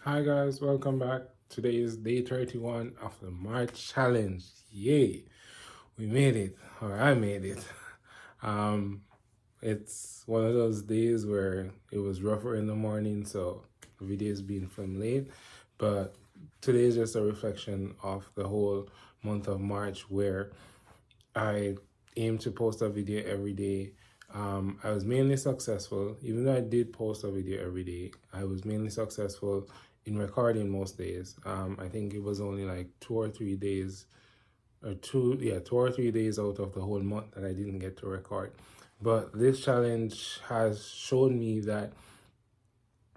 Hi guys, welcome back. Today is day 31 of the March challenge. Yay! We made it, or I made it. Um, it's one of those days where it was rougher in the morning, so the video is being filmed late. But today is just a reflection of the whole month of March where I aim to post a video every day. I was mainly successful, even though I did post a video every day. I was mainly successful in recording most days. I think it was only like 2 or 3 days, or 2 or 3 days out of the whole month that I didn't get to record. But this challenge has shown me that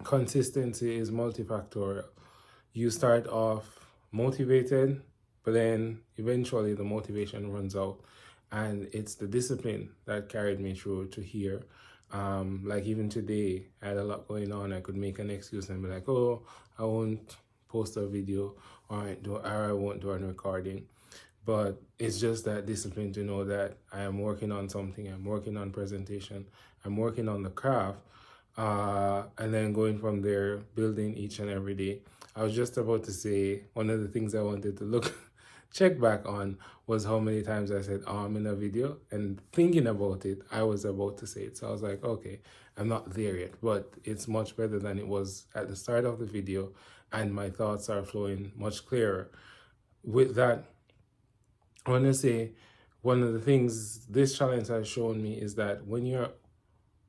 consistency is multifactorial. You start off motivated, but then eventually the motivation runs out. And it's the discipline that carried me through to here. Like even today, I had a lot going on. I could make an excuse and be like, oh, I won't post a video or I won't do a recording. But it's just that discipline to know that I am working on something, I'm working on presentation, I'm working on the craft, and then going from there, building each and every day. I was just about to say one of the things I wanted to look check back on was how many times I said in a video, and thinking about it, I was about to say it. So I was like, okay, I'm not there yet, but it's much better than it was at the start of the video, and my thoughts are flowing much clearer. With that, I want to say one of the things this challenge has shown me is that when you're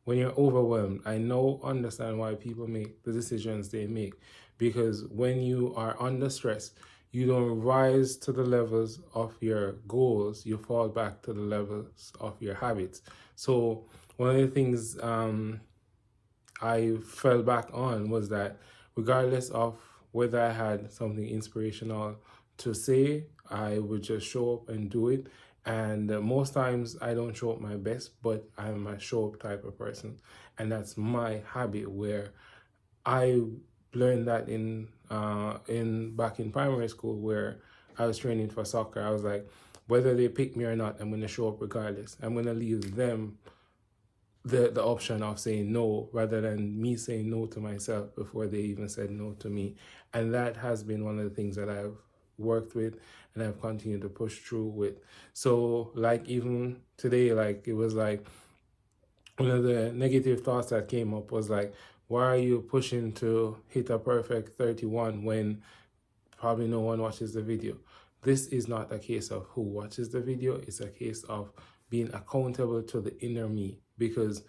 overwhelmed, I now understand why people make the decisions they make. Because when you are under stress, you don't rise to the levels of your goals, you fall back to the levels of your habits. So, one of the things I fell back on was that regardless of whether I had something inspirational to say, I would just show up and do it. And most times I don't show up my best, but I'm a show up type of person. And that's my habit where I learned that in back in primary school where I was training for soccer. I was like, whether they pick me or not, I'm gonna show up regardless. I'm gonna leave them the option of saying no rather than me saying no to myself before they even said no to me. And that has been one of the things that I've worked with and I've continued to push through with. So like even today, like it was like one of the negative thoughts that came up was like, why are you pushing to hit a perfect 31 when probably no one watches the video? This is not a case of who watches the video, it's a case of being accountable to the inner me, because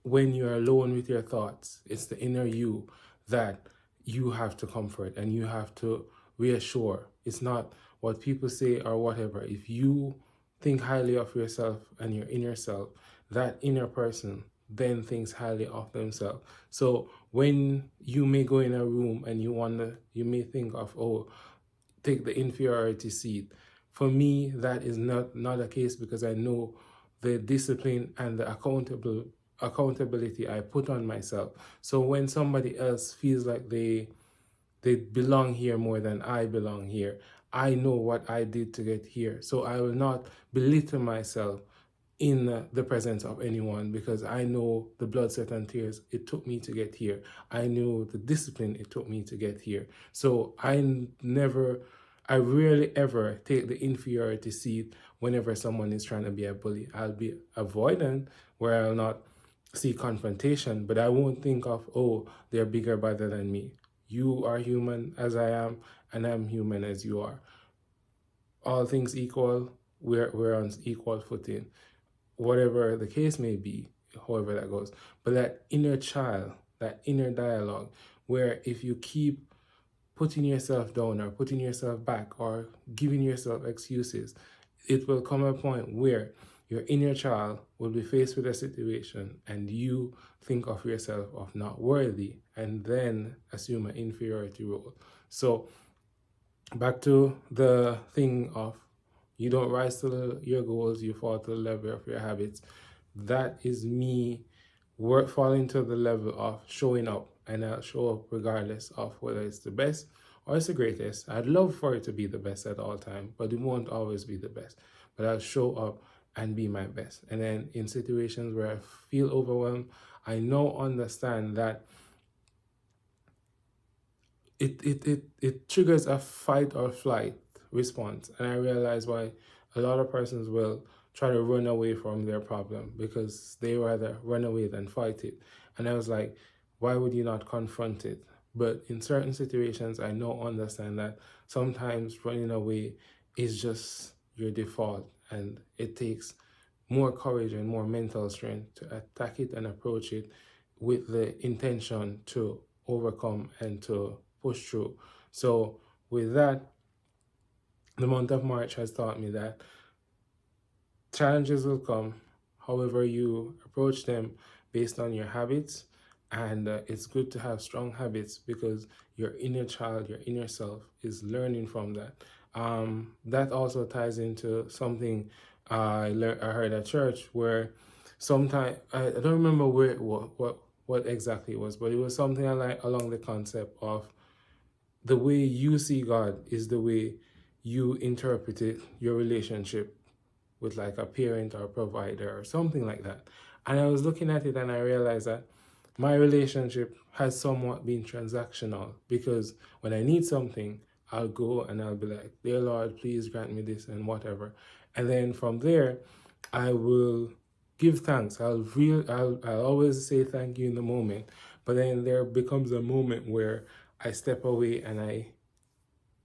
when you're alone with your thoughts, it's the inner you that you have to comfort and you have to reassure. It's not what people say or whatever. If you think highly of yourself and your inner self, that inner person then thinks highly of themselves. So when you may go in a room and you may think of, oh, take the inferiority seat. For me, that is not a case because I know the discipline and the accountability I put on myself. So when somebody else feels like they belong here more than I belong here, I know what I did to get here. So I will not belittle myself in the presence of anyone because I know the blood, sweat, and tears it took me to get here. I know the discipline it took me to get here. So I rarely ever take the inferiority seat whenever someone is trying to be a bully. I'll be avoidant where I'll not see confrontation, but I won't think of, oh, they're bigger, better than me. You are human as I am, and I'm human as you are. All things equal, we're on equal footing, whatever the case may be, however that goes. But that inner child, that inner dialogue, where if you keep putting yourself down or putting yourself back or giving yourself excuses, it will come a point where your inner child will be faced with a situation and you think of yourself of not worthy and then assume an inferiority role. So back to the thing of you don't rise to your goals, you fall to the level of your habits. That is me falling to the level of showing up, and I'll show up regardless of whether it's the best or it's the greatest. I'd love for it to be the best at all time, but it won't always be the best. But I'll show up and be my best. And then in situations where I feel overwhelmed, I now understand that it triggers a fight or flight response. And I realize why a lot of persons will try to run away from their problem because they rather run away than fight it. And I was like, why would you not confront it? But in certain situations, I now understand that sometimes running away is just your default, and it takes more courage and more mental strength to attack it and approach it with the intention to overcome and to push through. So, with that, the month of March has taught me that challenges will come, however, you approach them based on your habits. And it's good to have strong habits because your inner child, your inner self is learning from that. That also ties into something I heard at church where sometime I don't remember where what exactly it was, but it was something along the concept of the way you see God is the way you interpret it, your relationship with like a parent or a provider or something like that. And I was looking at it and I realized that my relationship has somewhat been transactional because when I need something, I'll go and I'll be like, dear Lord, please grant me this and whatever. And then from there, I will give thanks. I'll always say thank you in the moment. But then there becomes a moment where I step away and I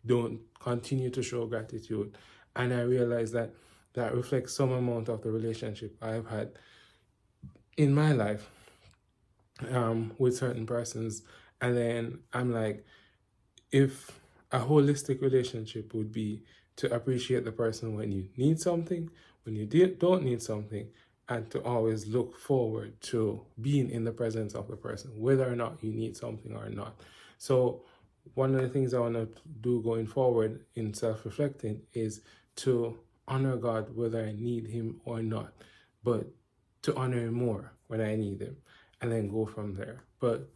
don't continue to show gratitude. And I realize that that reflects some amount of the relationship I've had in my life with certain persons. And then I'm like, if a holistic relationship would be to appreciate the person when you need something, when you don't need something, and to always look forward to being in the presence of the person, whether or not you need something or not. So one of the things I want to do going forward in self-reflecting is to honor God whether I need him or not, but to honor him more when I need him, and then go from there. But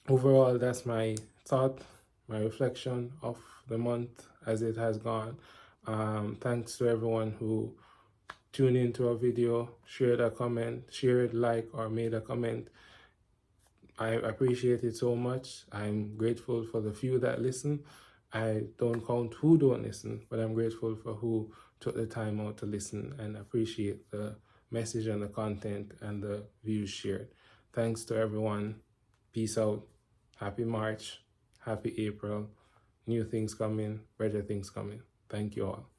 overall, that's my thought, my reflection of the month as it has gone. Thanks to everyone who tuned into a video, shared a comment, shared, like, or made a comment. I appreciate it so much. I'm grateful for the few that listen. I don't count who don't listen, but I'm grateful for who took the time out to listen and appreciate the message and the content and the views shared. Thanks to everyone. Peace out. Happy March. Happy April. New things coming, better things coming. Thank you all.